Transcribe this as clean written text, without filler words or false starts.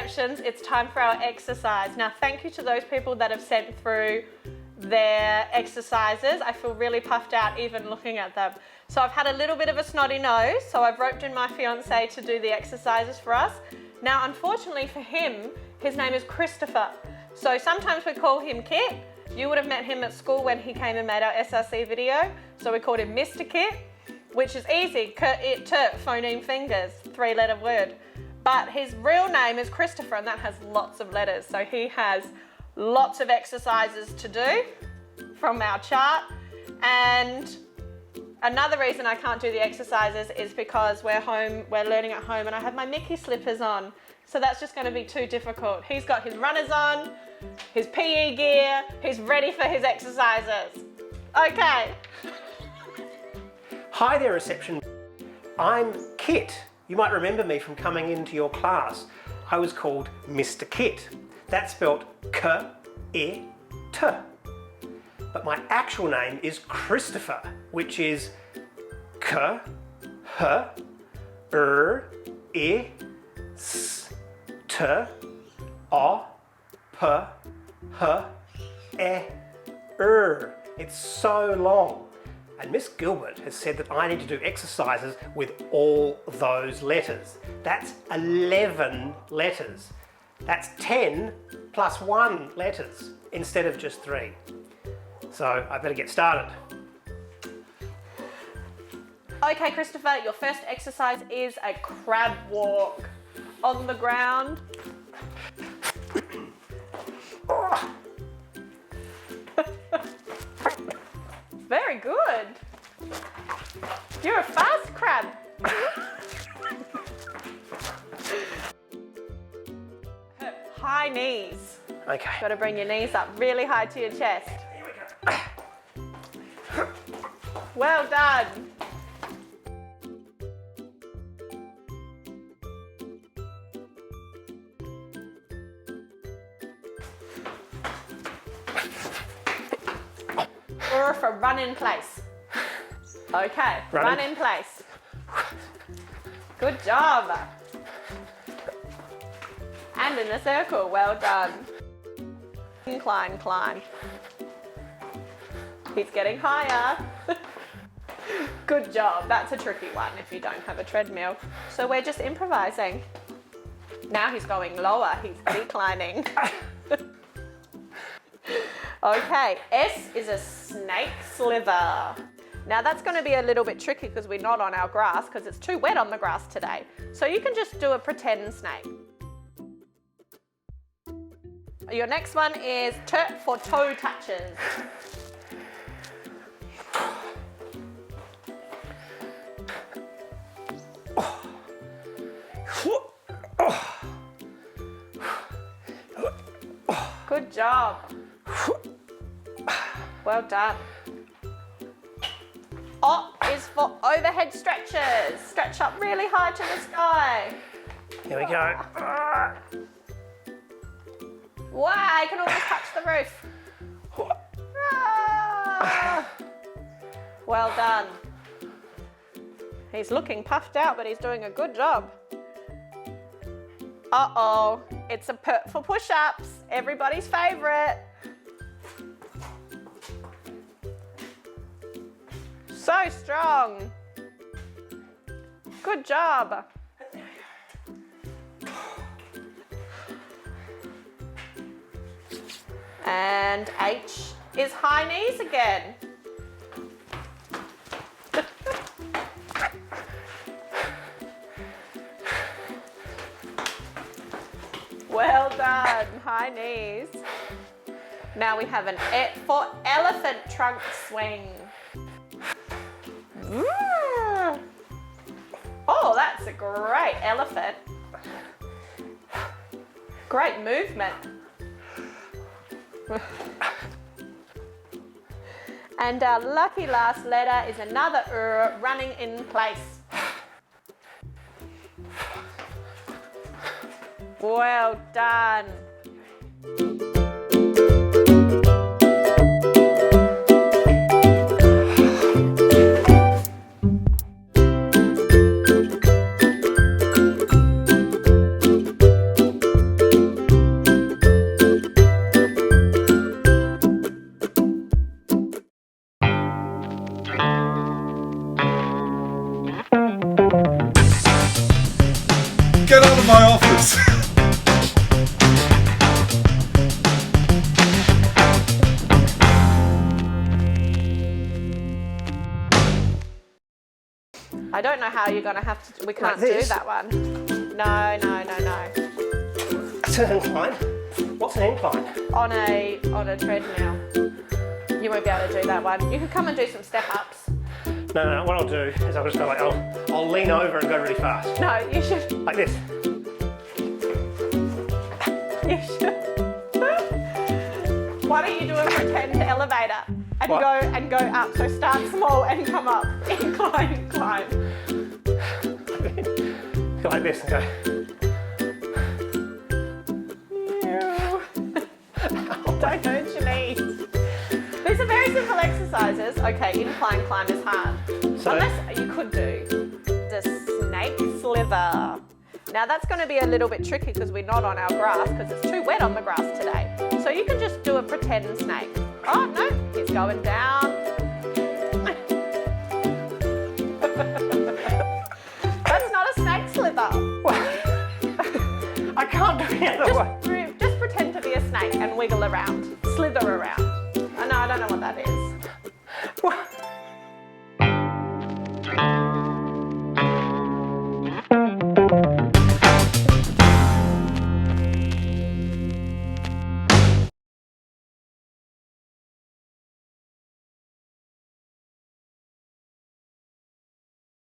instructions, it's time for our exercise. Now, thank you to those people that have sent through their exercises. I feel really puffed out even looking at them. So I've had a little bit of a snotty nose, so I've roped in my fiance to do the exercises for us. Now, unfortunately for him, his name is Christopher. So sometimes we call him Kit. You would have met him at school when he came and made our SRC video. So we called him Mr. Kit, which is easy. Kit, it, turt, phoneme fingers, 3-letter word. But his real name is Christopher, and that has lots of letters. So he has lots of exercises to do from our chart. And another reason I can't do the exercises is because we're learning at home, and I have my Mickey slippers on. So that's just going to be too difficult. He's got his runners on, his PE gear, he's ready for his exercises. Okay. Hi there, reception. I'm Kit. You might remember me from coming into your class. I was called Mr. Kit. That's spelled K-E-T. But my actual name is Christopher, which is K-H-R-E-S-T-O-P-H-E-R. It's so long. And Miss Gilbert has said that I need to do exercises with all those letters. That's 11 letters. That's 10 plus 1 letters instead of just 3. So I better get started. Okay, Christopher, your first exercise is a crab walk on the ground. Very good. You're a fast crab. High knees. Okay. Got to bring your knees up really high to your chest. Here we go. Well done. Or for run in place. Okay, run in place. Good job. And in a circle, well done. Incline, climb. He's getting higher. Good job. That's a tricky one if you don't have a treadmill. So we're just improvising. Now he's going lower, he's declining. Okay, S is a snake sliver. Now that's going to be a little bit tricky because we're not on our grass because it's too wet on the grass today. So you can just do a pretend snake. Your next one is turt for toe touches. Good job. Well done. O is for overhead stretches. Stretch up really high to the sky. Here we go. Wow, I can almost touch the roof. Ah. Well done. He's looking puffed out, but he's doing a good job. Uh-oh, it's a put for push-ups, everybody's favorite. So strong. Good job. And H is high knees again. Well done, high knees. Now we have an E for elephant trunk swing. Oh, that's a great elephant. Great movement. And our lucky last letter is another running in place. Well done. I don't know how you're going to have to, we can't Like do this? that one. No. It's an incline. What's an incline? On a treadmill. You won't be able to do that one. You can come and do some step-ups. No, what I'll do is I'll just go like, I'll lean over and go really fast. No, you should. Like this. You should. Why don't you do a pretend elevator and What? go up? So start small and come up. Incline, climb. Go like this and go. Don't hurt your knees. These are very simple exercises. Okay, incline climb is hard. So- Unless you could do the snake slither. Now that's going to be a little bit tricky because we're not on our grass because it's too wet on the grass today. So you can just do a pretend snake. Oh no, he's going down. That's not a snake slither. I can't do the other way. Just pretend to be a snake and wiggle around, slither around. I know, I don't know what that is.